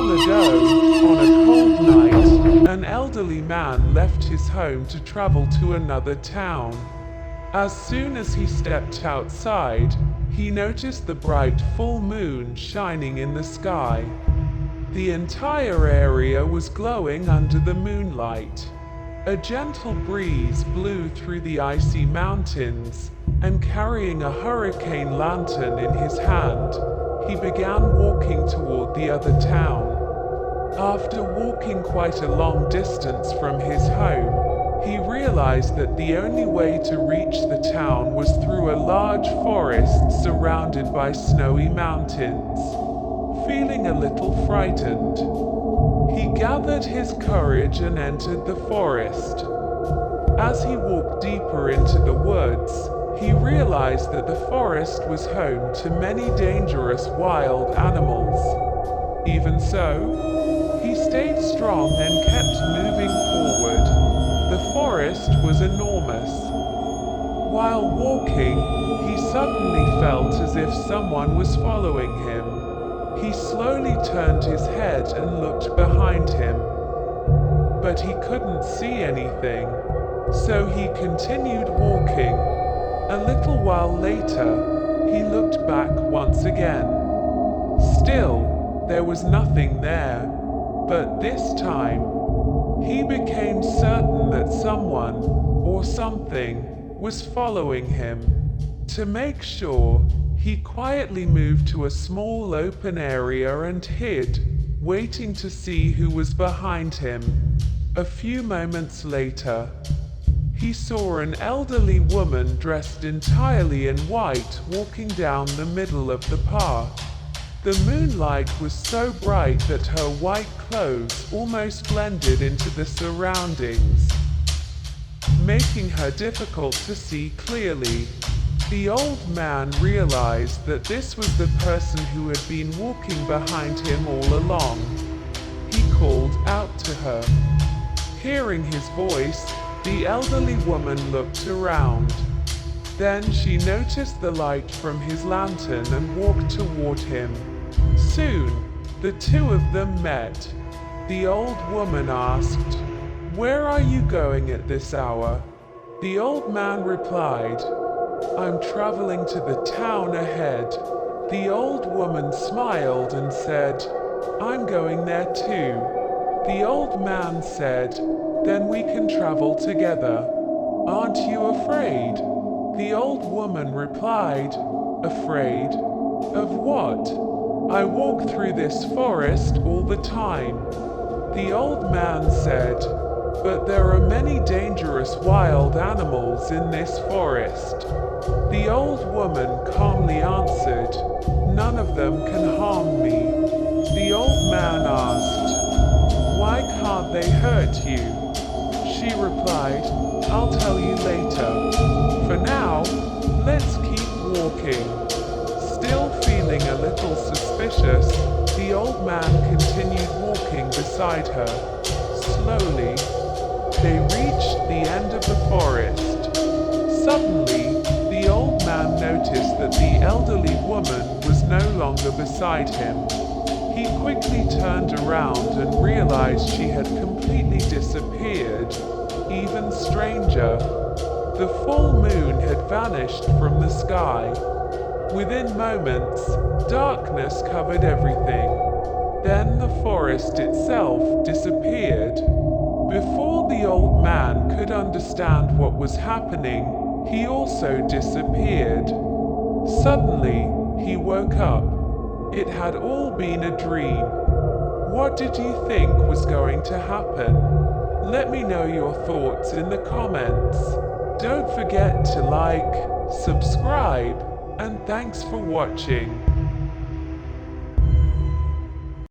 while ago, on a cold night, an elderly man left his home to travel to another town. As soon as he stepped outside, he noticed the bright full moon shining in the sky. The entire area was glowing under the moonlight. A gentle breeze blew through the icy mountains, and carrying a hurricane lantern in his hand, he began walking toward the other town. After walking quite a long distance from his home, he realized that the only way to reach the town was through a large forest surrounded by snowy mountains. Feeling a little frightened, he gathered his courage and entered the forest. As he walked deeper into the woods, he realized that the forest was home to many dangerous wild animals. Even so, he stayed strong and kept moving forward. The forest was enormous. While walking, he suddenly felt as if someone was following him. He slowly turned his head and looked behind him. But he couldn't see anything, so he continued walking. A little while later, he looked back once again. Still, there was nothing there, but this time, he became certain that someone, or something, was following him. To make sure, he quietly moved to a small open area and hid, waiting to see who was behind him. A few moments later, he saw an elderly woman dressed entirely in white walking down the middle of the path. The moonlight was so bright that her white clothes almost blended into the surroundings, making her difficult to see clearly. The old man realized that this was the person who had been walking behind him all along. He called out to her. Hearing his voice, the elderly woman looked around. Then she noticed the light from his lantern and walked toward him. Soon, the two of them met. The old woman asked, "Where are you going at this hour?" The old man replied, "I'm traveling to the town ahead." The old woman smiled and said, "I'm going there too." The old man said, "Then we can travel together. Aren't you afraid?" The old woman replied, "Afraid? Of what? I walk through this forest all the time." The old man said, "But there are many dangerous wild animals in this forest." The old woman calmly answered, "None of them can harm me." The old man asked, "Why can't they hurt you?" She replied, "I'll tell you later. For now, let's keep walking." Still feeling a little suspicious, the old man continued walking beside her. Slowly, they reached the end of the forest. Suddenly, the old man noticed that the elderly woman was no longer beside him. He quickly turned around and realized she had completely disappeared. Even stranger, the full moon had vanished from the sky. Within moments, darkness covered everything. Then the forest itself disappeared. Before the old man could understand what was happening, he also disappeared. Suddenly, he woke up. It had all been a dream. What did you think was going to happen? Let me know your thoughts in the comments. Don't forget to like, subscribe, and thanks for watching.